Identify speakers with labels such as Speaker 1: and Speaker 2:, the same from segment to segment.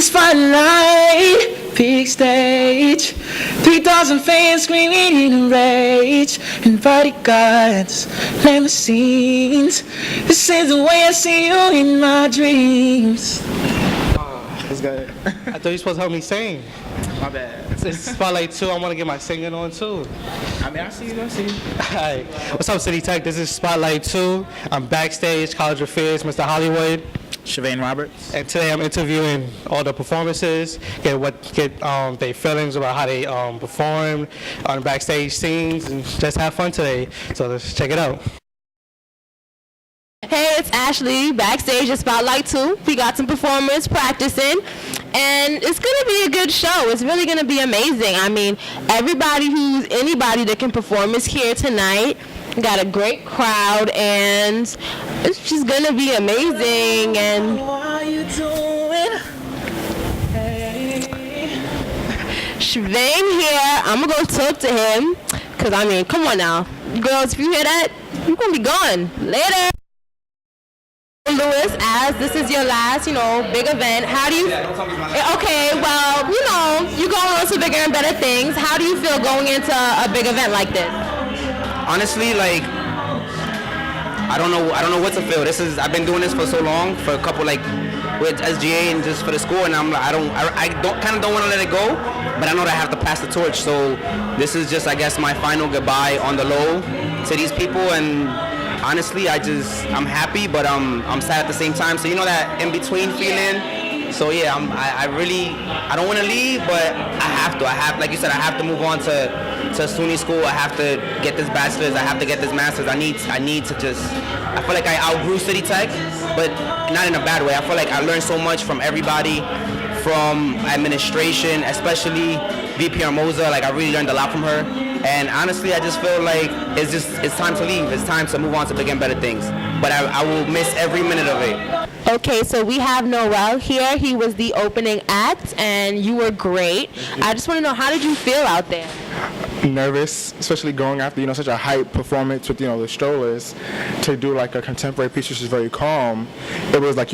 Speaker 1: spotlight, big stage, 3,000 fans screaming in rage, and bodyguards, limousines. This is the way I see you in my dreams.
Speaker 2: That's good.
Speaker 3: I thought you were supposed to help me sing.
Speaker 2: My bad.
Speaker 3: It's Spotlight 2. I want to get my singing on too.
Speaker 2: I mean, I see you.
Speaker 3: Hi. What's up, City Tech? This is Spotlight 2. I'm backstage, College Affairs, Mr. Hollywood.
Speaker 2: Shavane Roberts.
Speaker 3: And today I'm interviewing all the performances, get their feelings about how they performed on the backstage scenes, and just have fun today. So let's check it out.
Speaker 4: Hey, it's Ashley, backstage at Spotlight 2. We got some performers practicing, and it's going to be a good show. It's really going to be amazing. I mean, anybody that can perform is here tonight. We got a great crowd, and it's just going to be amazing. And
Speaker 1: How you doing?
Speaker 4: Shavane here. I'm going to go talk to him, because, I mean, come on now. Girls, if you hear that, you're going to be gone. Later. Lewis, as this is your last, big event, how do you... Okay, well, you're going on to bigger and better things. How do you feel going into a big event like this?
Speaker 5: Honestly, like, I don't know what to feel. I've been doing this for so long, for a couple, like, with SGA and just for the school, and I'm like, I don't want to let it go, but I know that I have to pass the torch. So this is just, I guess, my final goodbye on the low to these people, and honestly, I'm happy, but I'm sad at the same time. So that in between feeling. So yeah, I don't want to leave, but I have to. Like you said, I have to move on to SUNY school. I have to get this bachelor's. I have to get this master's. I need to just. I feel like I outgrew City Tech, but not in a bad way. I feel like I learned so much from everybody, from administration, especially VP Armoza. Like I really learned a lot from her. And honestly, I just feel like it's time to leave. It's time to move on to bigger and better things. But I will miss every minute of it.
Speaker 4: Okay, so we have Noel here. He was the opening act, and you were great. I just want to know, how did you feel out there?
Speaker 6: Nervous, especially going after such a hype performance with the strollers, to do like a contemporary piece which is very calm. It was like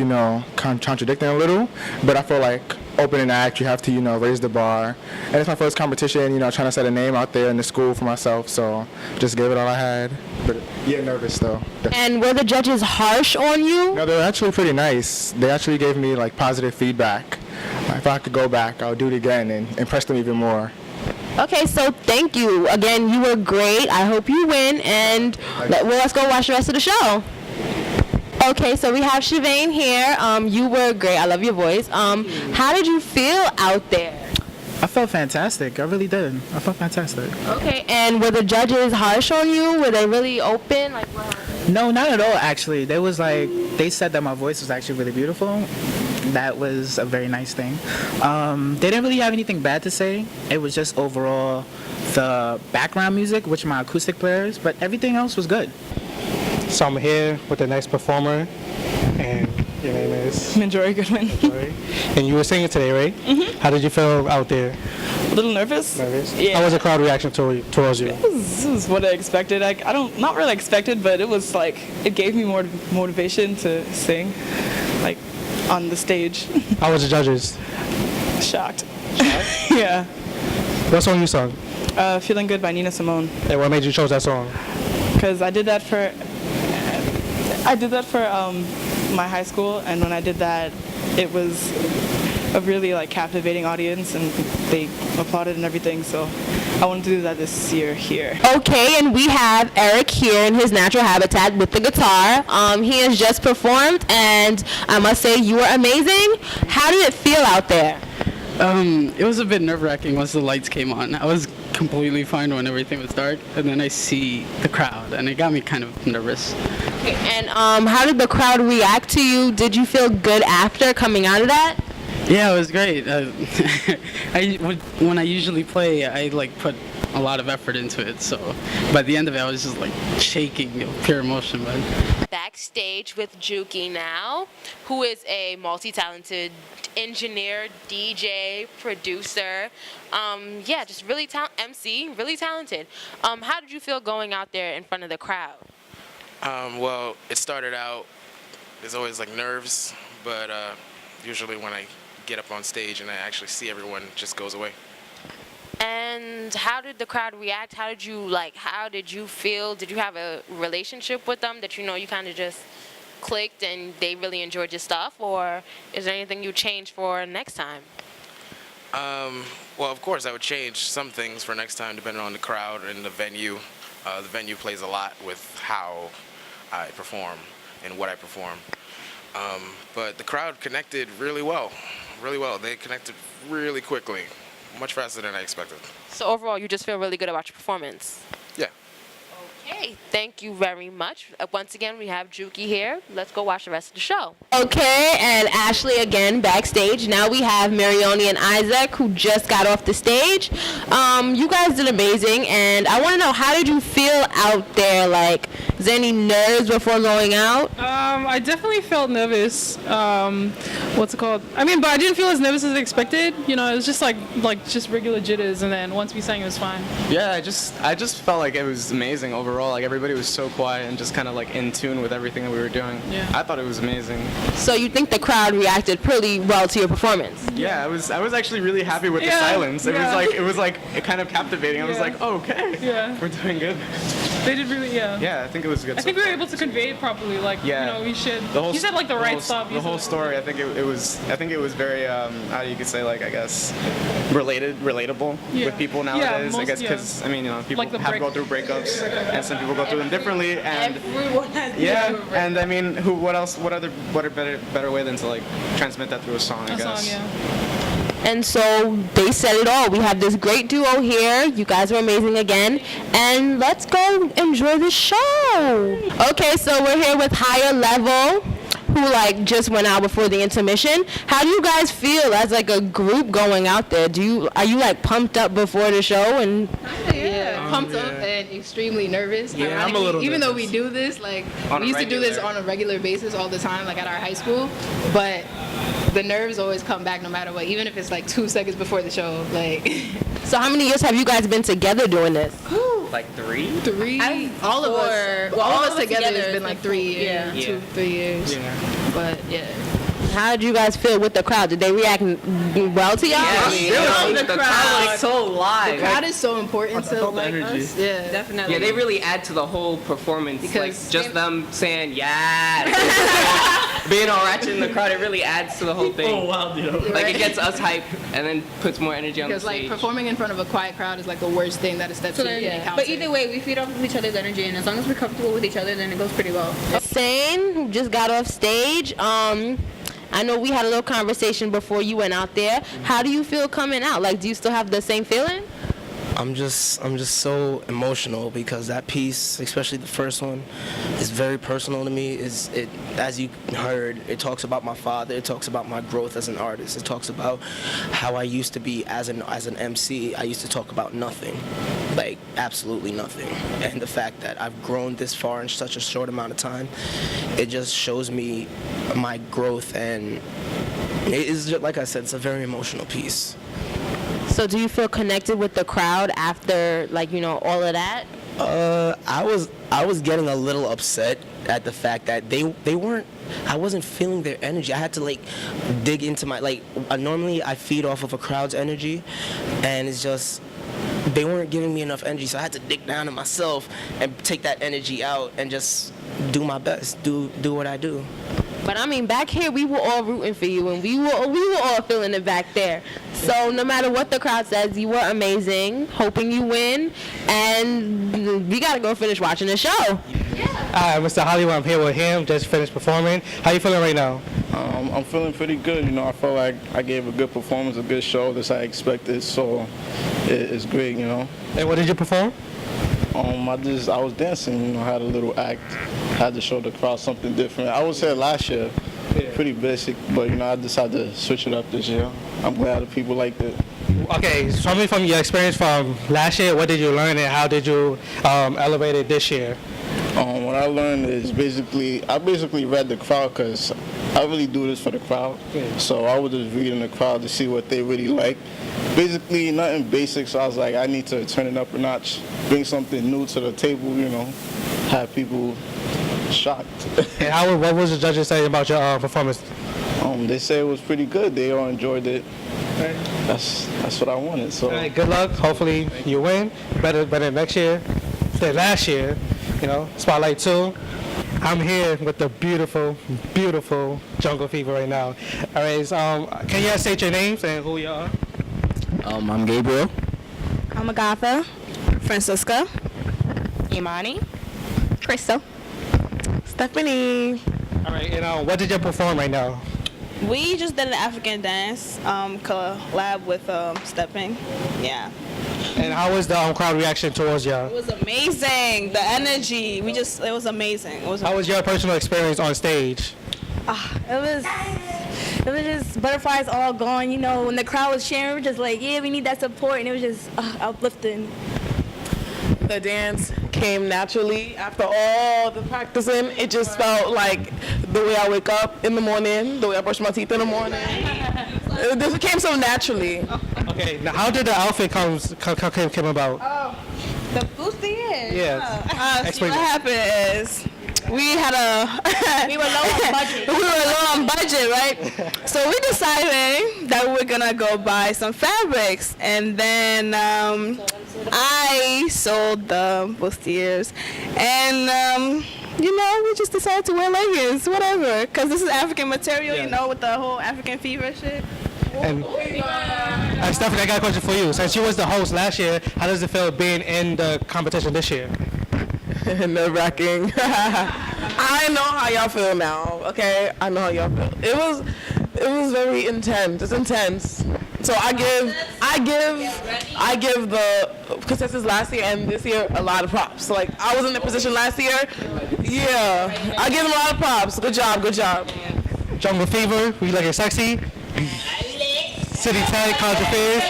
Speaker 6: contradicting a little, but I feel like opening act, you have to raise the bar, and it's my first competition, trying to set a name out there in the school for myself, so just gave it all I had. But yeah, nervous though.
Speaker 4: And were the judges harsh on you?
Speaker 6: No, they were actually pretty nice. They actually gave me like positive feedback. If I could go back, I would do it again and impress them even more.
Speaker 4: Okay, so thank you. Again, you were great. I hope you win, and let's go watch the rest of the show. Okay, so we have Shavane here. You were great. I love your voice. How did you feel out there?
Speaker 2: I felt fantastic. I really did. I felt fantastic.
Speaker 4: Okay, and were the judges harsh on you? Were they really open?
Speaker 2: No, not at all, actually. They said that my voice was actually really beautiful. That was a very nice thing. They didn't really have anything bad to say. It was just overall the background music, which my acoustic players, but everything else was good.
Speaker 3: So I'm here with the next performer, and your name is?
Speaker 7: Minjory Goodwin.
Speaker 3: And you were singing today, right?
Speaker 7: Mm-hmm.
Speaker 3: How did you feel out there?
Speaker 7: A little nervous. Yeah.
Speaker 3: How was the crowd reaction towards you?
Speaker 7: This is what I expected. Not really expected, but it was like, it gave me more motivation to sing, like, on the stage.
Speaker 3: How was the judges?
Speaker 7: Shocked. Yeah.
Speaker 3: What song you sung?
Speaker 7: Feeling Good by Nina Simone.
Speaker 3: And what made you choose that song?
Speaker 7: Because I did that for my high school, and when I did that, it was a really captivating audience, and they applauded and everything, so I wanted to do that this year here.
Speaker 4: Okay, and we have Eric here in his natural habitat with the guitar. He has just performed, and I must say you were amazing. How did it feel out there?
Speaker 8: It was a bit nerve-wracking once the lights came on. I was completely fine when everything was dark, and then I see the crowd, and it got me kind of nervous.
Speaker 4: Okay, and how did the crowd react to you? Did you feel good after coming out of that?
Speaker 8: Yeah, it was great. When I usually play, I put a lot of effort into it, so by the end of it, I was just shaking, pure emotion. But
Speaker 4: Backstage with Juki now, who is a multi-talented engineer, DJ, producer, just really MC, really talented. How did you feel going out there in front of the crowd?
Speaker 9: Well, it started out, there's always nerves, but usually when I get up on stage and I actually see everyone, it just goes away.
Speaker 4: And how did the crowd react? How did you feel? Did you have a relationship with them that you kind of just clicked and they really enjoyed your stuff? Or is there anything you change for next time?
Speaker 9: Well, of course, I would change some things for next time depending on the crowd and the venue. The venue plays a lot with how I perform and what I perform. But the crowd connected really well. They connected really quickly, much faster than I expected.
Speaker 4: So overall, you just feel really good about your performance?
Speaker 9: Yeah.
Speaker 4: Okay, thank you very much. Once again, we have Juki here. Let's go watch the rest of the show. Okay, and Ashley again backstage. Now we have Marioni and Isaac who just got off the stage. You guys did amazing, and I want to know, how did you feel out there? Like, is there any nerves before going out?
Speaker 10: I definitely felt nervous. What's it called? I mean, but I didn't feel as nervous as expected. It was just like just regular jitters, and then once we sang, it was fine.
Speaker 11: Yeah, I just felt like it was amazing overall. Like everybody was so quiet and just kind of like in tune with everything that we were doing.
Speaker 10: Yeah.
Speaker 11: I thought it was amazing.
Speaker 4: So you think the crowd reacted pretty well to your performance?
Speaker 11: Yeah, I was actually really happy with the silence. It was like kind of captivating. I was like, oh, okay.
Speaker 10: Yeah.
Speaker 11: We're doing good.
Speaker 10: They did really, yeah.
Speaker 11: Yeah, I think it was good.
Speaker 10: I think we were able to convey it properly. Like, you should. You said like the right stuff.
Speaker 11: The whole story. I think it was very how you could say, like, I guess relatable with people nowadays. I guess because people have to go through breakups, and some people go through them differently. And
Speaker 4: everyone has
Speaker 11: and I mean, what else? What better way than to like transmit that through a song? I guess.
Speaker 4: And so they said it all. We have this great duo here. You guys are amazing again. And let's go enjoy the show. Okay, so we're here with Higher Level, who just went out before the intermission. How do you guys feel as a group going out there? Are you pumped up before the show? And
Speaker 12: pumped up and extremely nervous.
Speaker 11: Yeah, I'm a little
Speaker 12: even
Speaker 11: nervous.
Speaker 12: though we do this, we used to do this on a regular basis all the time, at our high school, but the nerves always come back no matter what, even if it's 2 seconds before the show.
Speaker 4: So how many years have you guys been together doing this?
Speaker 11: Like 3?
Speaker 12: 3. All of us. Well, all of us together has been 3 years. 2, 3 years.
Speaker 11: Yeah.
Speaker 12: But yeah.
Speaker 4: How did you guys feel with the crowd? Did they react well to y'all?
Speaker 12: The crowd
Speaker 13: was so live.
Speaker 12: The crowd is so important to us. Yeah,
Speaker 13: definitely. Yeah, they really add to the whole performance. Because just them saying yes, being all ratchet in the crowd, it really adds to the whole thing.
Speaker 11: Oh wow,
Speaker 13: It gets us hype and then puts more energy on the stage.
Speaker 12: Because performing in front of a quiet crowd is the worst thing that a step should encounter.
Speaker 14: But either way, we feed off of each other's energy, and as long as we're comfortable with each other, then it goes pretty well.
Speaker 4: Sane, who just got off stage. I know we had a little conversation before you went out there. How do you feel coming out? Do you still have the same feeling?
Speaker 15: I'm just so emotional because that piece, especially the first one, is very personal to me. As you heard, it talks about my father. It talks about my growth as an artist. It talks about how I used to be as an MC. I used to talk about nothing, absolutely nothing. And the fact that I've grown this far in such a short amount of time, it just shows me my growth, and it is just, like I said, it's a very emotional piece.
Speaker 4: So do you feel connected with the crowd after, all of that?
Speaker 15: I was getting a little upset at the fact that they weren't, I wasn't feeling their energy. I had to dig into my, normally I feed off of a crowd's energy, and it's just, they weren't giving me enough energy, so I had to dig down to myself and take that energy out and just do my best, do what I do.
Speaker 4: But back here we were all rooting for you, and we were all feeling it back there. So no matter what the crowd says, you were amazing. Hoping you win, and we gotta go finish watching the show.
Speaker 3: Hi, Mr. Hollywood. I'm here with him. Just finished performing. How you feeling right now?
Speaker 16: I'm feeling pretty good. I felt like I gave a good performance, a good show, as I expected. So it's great.
Speaker 3: And what did you perform?
Speaker 16: I was dancing, I had a little act, had to show the crowd something different. I was here last year, pretty basic, but I decided to switch it up this year. I'm glad the people liked it.
Speaker 3: Okay, so tell me from your experience from last year, what did you learn and how did you elevate it this year?
Speaker 16: What I learned is I basically read the crowd because I really do this for the crowd. Yeah. So I was just reading the crowd to see what they really like. Basically, nothing basic, so I was like, I need to turn it up a notch, bring something new to the table, have people shocked.
Speaker 3: And what was the judges saying about your performance?
Speaker 16: They say it was pretty good. They all enjoyed it. That's what I wanted. So.
Speaker 3: All right, good luck. Hopefully you win. Better next year than last year. You know, Spotlight 2. I'm here with the beautiful, beautiful Jungle Fever right now. All right, so, can you guys state your names and who you are?
Speaker 15: I'm Gabriel.
Speaker 4: I'm Agatha. Francisca. Imani. Crystal. Stephanie.
Speaker 3: All right, and what did you perform right now?
Speaker 17: We just did an African dance collab with Stepping. Yeah.
Speaker 3: And how was the crowd reaction towards y'all?
Speaker 17: It was amazing. The energy. It was amazing.
Speaker 3: How was your personal experience on stage?
Speaker 18: It was just butterflies all going, you know, when the crowd was cheering, we were just like, yeah, we need that support, and it was just uplifting.
Speaker 19: The dance came naturally after all the practicing. It just felt like the way I wake up in the morning, the way I brush my teeth in the morning. It just came so naturally.
Speaker 3: Okay, now how did the outfit come about?
Speaker 17: The bustiers.
Speaker 3: Yeah.
Speaker 17: So what happened is we were low on budget. We were low on budget, right? So we decided that we were gonna go buy some fabrics, and then I sold the bustiers, and we just decided to wear leggings, whatever, because this is African material, you know, with the whole African fever shit.
Speaker 3: And Stephanie, I got a question for you. Since you was the host last year, how does it feel being in the competition this year?
Speaker 19: Nerve-wracking. I know how y'all feel now, okay? I know how y'all feel. It was very intense. It's intense. So I give the contestants last year and this year a lot of props. So, like, I was in the position last year. Yeah, I give them a lot of props. Good job, good job.
Speaker 3: Jungle Fever, we like it sexy. City Tech, College Affairs.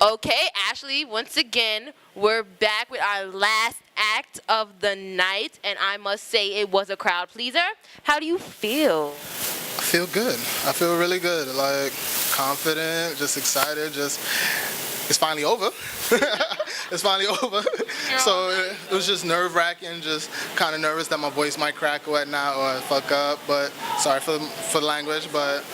Speaker 4: Okay, Ashley, once again, we're back with our last act of the night, and I must say it was a crowd pleaser. How do you feel?
Speaker 20: I feel good. I feel really good. Like, confident, just excited, it's finally over. It's finally over. So it was just nerve-wracking, just kind of nervous that my voice might crack or whatnot or fuck up, but sorry for the language, but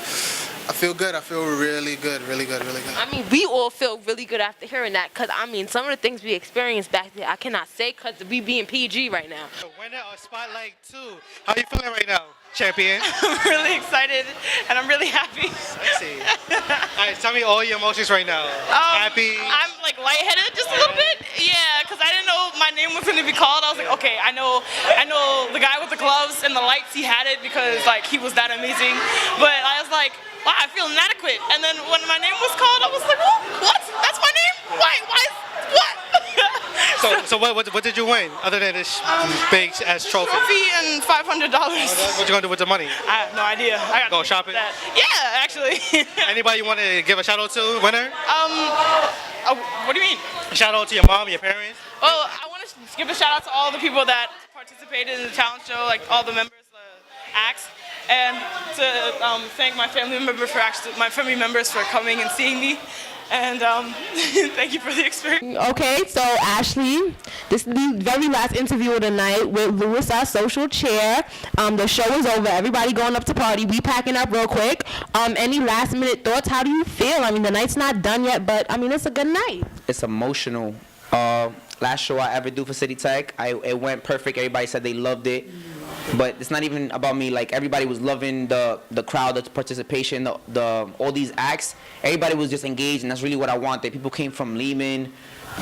Speaker 20: I feel good. I feel really good, really good, really good.
Speaker 4: I mean, we all feel really good after hearing that, because, I mean, some of the things we experienced back there, I cannot say because we being PG right now.
Speaker 3: The winner of Spotlight 2. How are you feeling right now, champion?
Speaker 7: I'm really excited, and I'm really happy.
Speaker 3: Sexy. All right, tell me all your emotions right now. Happy?
Speaker 7: I'm, like, lightheaded just a little bit. Yeah, because I didn't know my name was going to be called. I was like, okay, I know the guy with the gloves and the lights, he had it because, like, he was that amazing. But I was like, wow, I feel inadequate. And then when my name was called, I was like, oh, what? That's my name? Why, what?
Speaker 3: So what did you win other than this big ass trophy?
Speaker 7: Trophy and $500.
Speaker 3: What you gonna do with the money?
Speaker 7: I have no idea. I got
Speaker 3: go shopping.
Speaker 7: Yeah, actually.
Speaker 3: Anybody you want to give a shout out to, winner?
Speaker 7: What do you mean?
Speaker 3: A shout out to your mom, your parents.
Speaker 7: Well, I want to give a shout out to all the people that participated in the talent show, like all the members, the acts, and to thank my family members for coming and seeing me. And thank you for the experience.
Speaker 4: Okay, so Ashley, this is the very last interview of the night with Louis, our social chair. The show is over. Everybody going up to party. We packing up real quick. Any last minute thoughts? How do you feel? I mean, the night's not done yet, but I mean, it's a good night.
Speaker 5: It's emotional. Last show I ever do for City Tech, it went perfect. Everybody said they loved it. But it's not even about me. Like, everybody was loving the crowd, the participation, all these acts. Everybody was just engaged, and that's really what I wanted. People came from Lehman.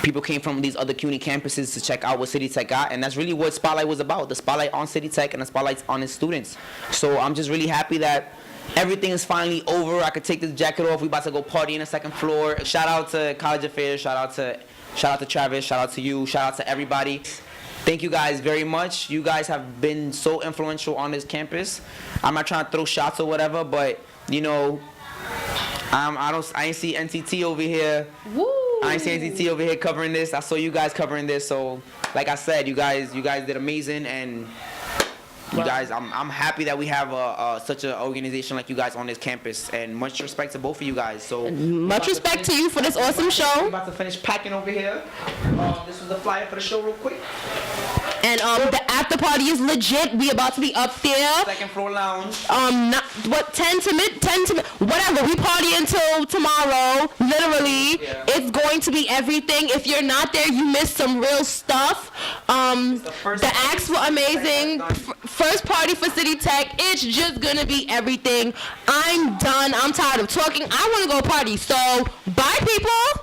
Speaker 5: People came from these other CUNY campuses to check out what City Tech got, and that's really what Spotlight was about. The spotlight on City Tech and the spotlight on its students. So I'm just really happy that everything is finally over. I could take this jacket off. We about to go party in the second floor. Shout out to College Affairs. Shout out to Travis. Shout out to you. Shout out to everybody. Thank you guys very much. You guys have been so influential on this campus. I'm not trying to throw shots or whatever, but you know, I ain't see NCT over here. Woo! I ain't see NCT over here covering this. I saw you guys covering this. So, like I said, you guys did amazing, and you guys, I'm happy that we have such an organization like you guys on this campus, and much respect to both of you guys. So
Speaker 4: much respect to you for this awesome show.
Speaker 5: I'm about to finish packing over here. This was the flyer for the show real quick.
Speaker 4: And the after party is legit. We about to be up there.
Speaker 5: Second floor lounge.
Speaker 4: 10 to whatever. We party until tomorrow. Literally, it's going to be everything. If you're not there, you missed some real stuff. The acts were amazing. First party for City Tech. It's just gonna be everything. I'm done. I'm tired of talking. I want to go party. So, bye, people.